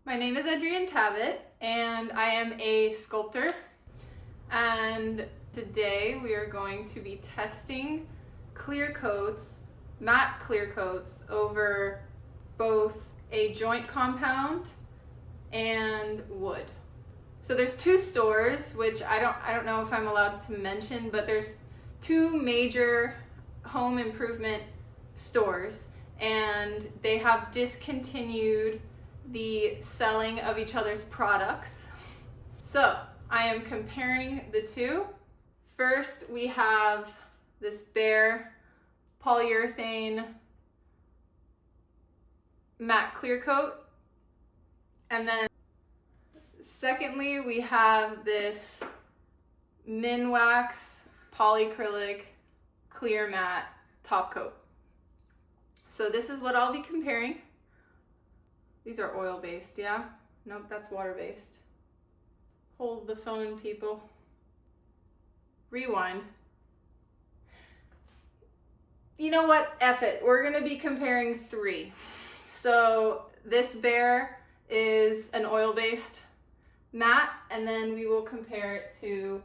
My name is Adrienne and I am a sculptor, and today we are going to be testing clear coats, matte clear coats over both a joint compound and wood. So there's two stores, which I don't know if I'm allowed to mention, but there's two major home improvement stores, and they have discontinued the selling of each other's products. So I am comparing the two. First, we have this Behr polyurethane matte clear coat, and then secondly, we have this Minwax polyacrylic clear matte top coat. So this is what I'll be comparing. These are oil-based, yeah? Nope, that's water-based. Hold the phone, people. Rewind. You know what? F it. We're gonna be comparing three. So this Behr is an oil-based matte, and then we will compare it to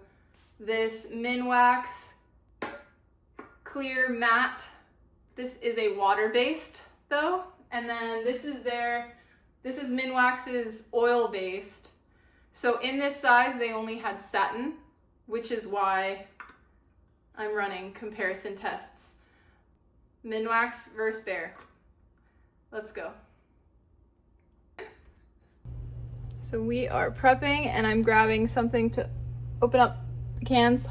this Minwax clear matte. This is a water-based though, and then this is Minwax's oil-based. So in this size, they only had satin, which is why I'm running comparison tests. Minwax versus Behr. Let's go. So we are prepping, and I'm grabbing something to open up the cans.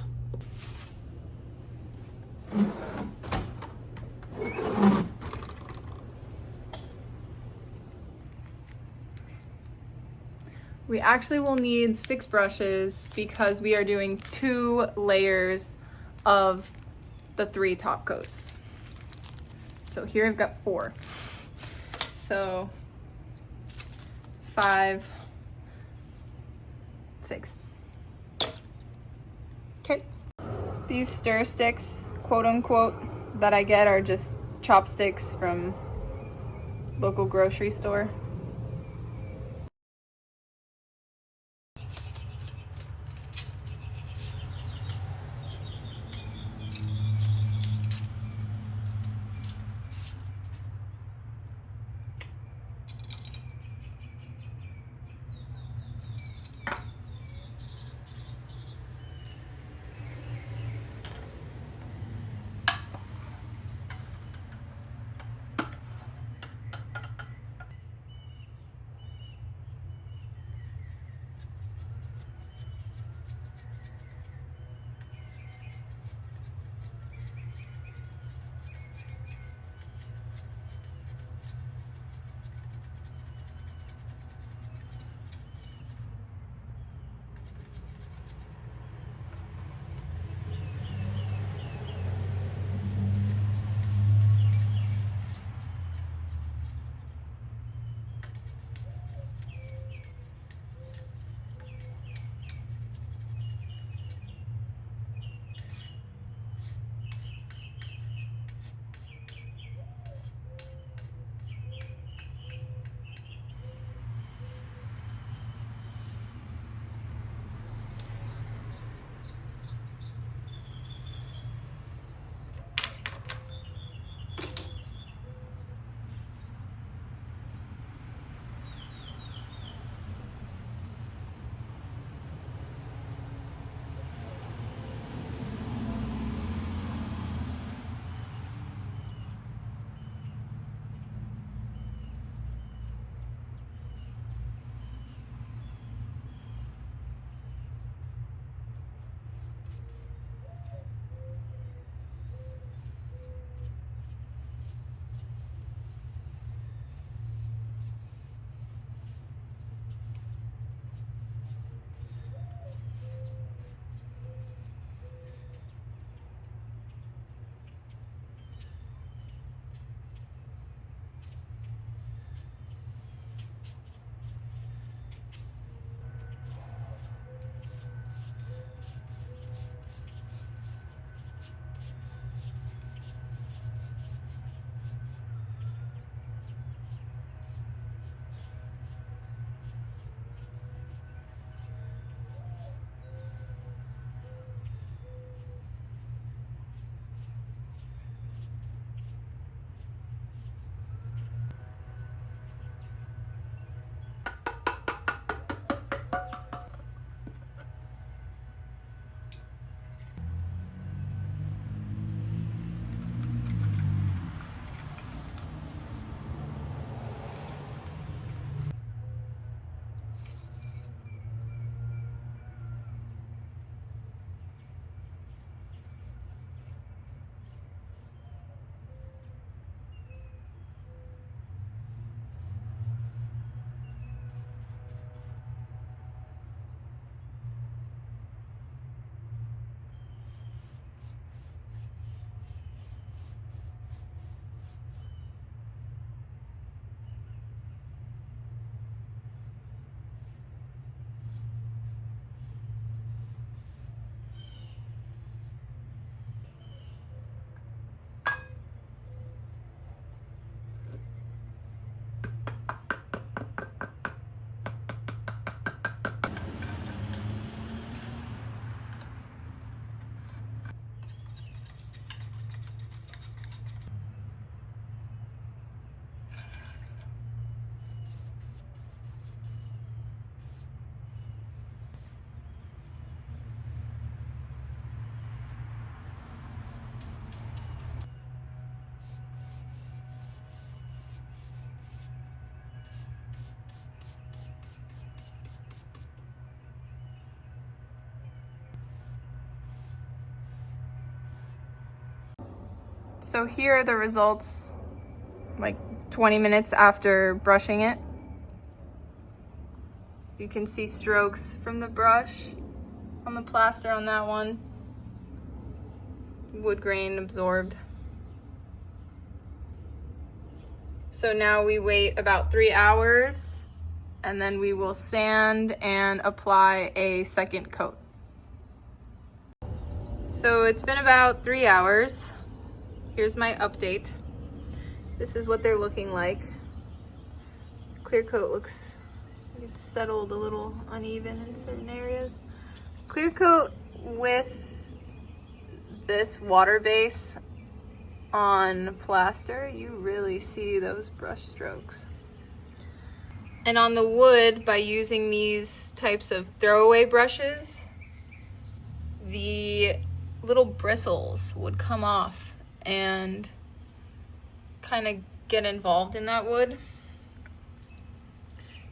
We actually will need 6 brushes because we are doing 2 layers of the 3 top coats. So here I've got 4. So 5, 6. Okay. These stir sticks, quote unquote, that I get are just chopsticks from local grocery store. So here are the results, like 20 minutes after brushing it. You can see strokes from the brush on the plaster on that one. Wood grain absorbed. So now we wait about 3 hours and then we will sand and apply a second coat. So it's been about 3 hours. Here's my update. This is what they're looking like. Clear coat looks, it's settled a little uneven in certain areas. Clear coat with this water base on plaster, you really see those brush strokes. And on the wood, by using these types of throwaway brushes, the little bristles would come off and kind of get involved in that wood.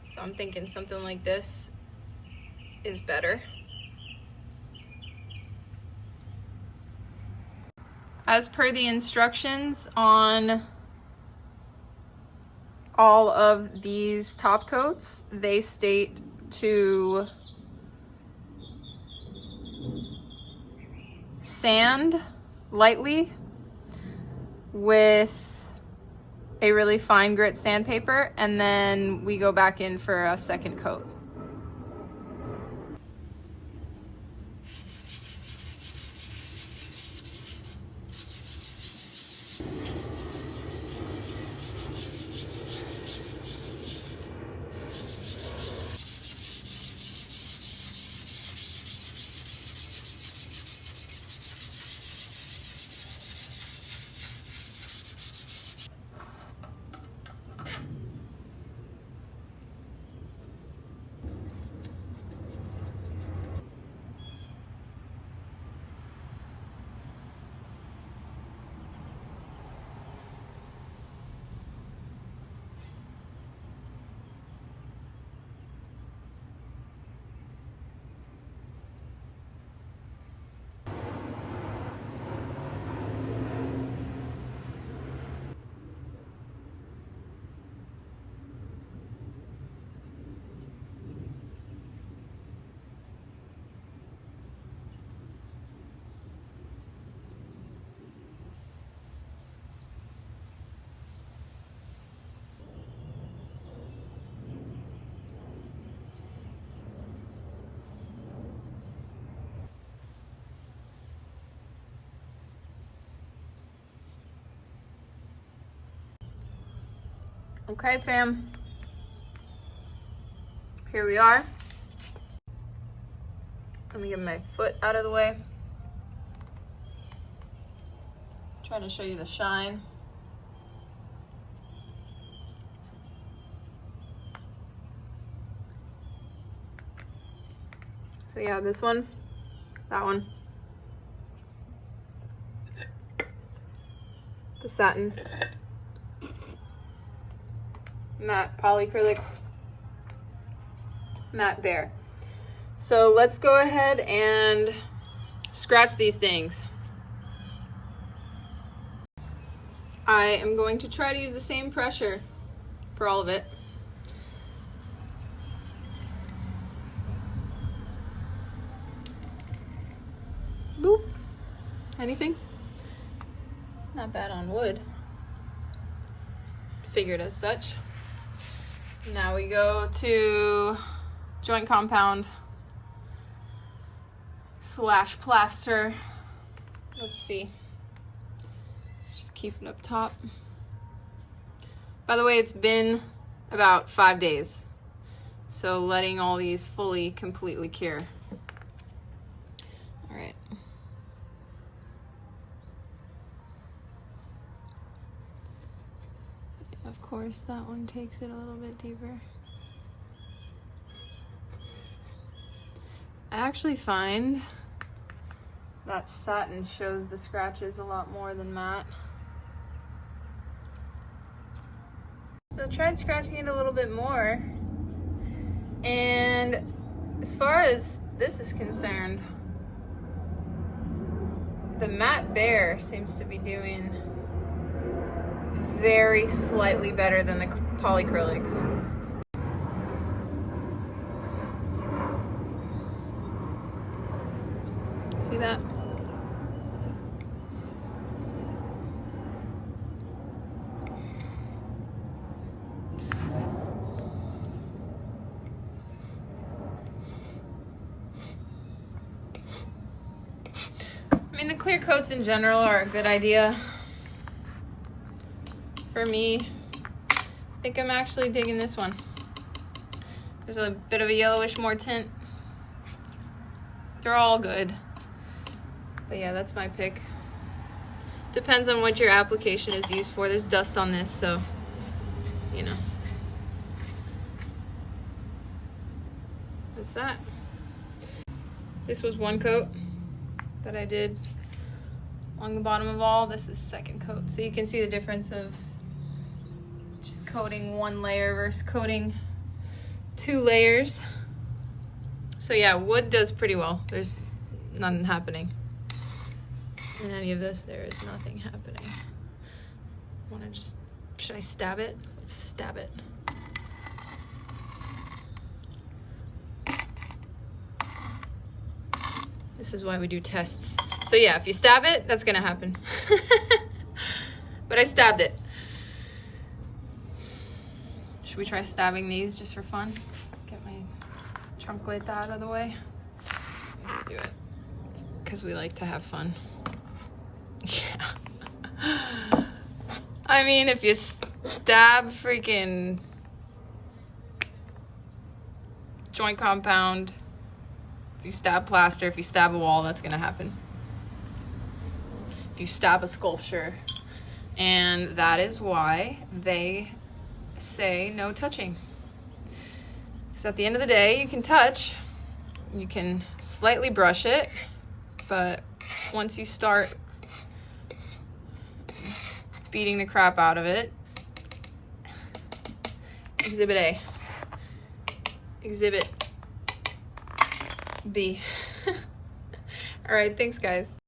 So I'm thinking something like this is better. As per the instructions on all of these top coats, they state to sand lightly with a really fine grit sandpaper, and then we go back in for a second coat. Okay, fam. Here we are. Let me get my foot out of the way. Trying to show you the shine. So yeah, this one, that one, the satin, matte polyacrylic, matte Behr. So let's go ahead and scratch these things. I am going to try to use the same pressure for all of it. Boop. Anything? Not bad on wood. Figured as such. Now we go to joint compound / plaster. Let's see. Let's just keep it up top. By the way, it's been about 5 days. So letting all these fully, completely cure. All right. Of course, that one takes it a little bit deeper. I actually find that satin shows the scratches a lot more than matte. So tried scratching it a little bit more. And as far as this is concerned, the matte Behr seems to be doing very slightly better than the polyacrylic. See that? I mean, the clear coats in general are a good idea. For me, I think I'm actually digging this one. There's a bit of a yellowish more tint. They're all good. But yeah, that's my pick. Depends on what your application is used for. There's dust on this, so, you know. That's that. This was one coat that I did along the bottom of all. This is second coat. So you can see the difference of just coating one layer versus coating 2 layers. So yeah, wood does pretty well. There's nothing happening in any of this. There is nothing happening. Should I stab it? Let's stab it. This is why we do tests. So yeah, if you stab it, that's gonna happen. But I stabbed it. Should we try stabbing these just for fun? Get my trunk light out of the way. Let's do it. Because we like to have fun. Yeah. I mean, if you stab freaking joint compound, if you stab plaster, if you stab a wall, that's gonna happen. If you stab a sculpture. And that is why they say no touching. Because at the end of the day, you can touch, you can slightly brush it, but once you start beating the crap out of it, Exhibit A, Exhibit B. All right, thanks guys.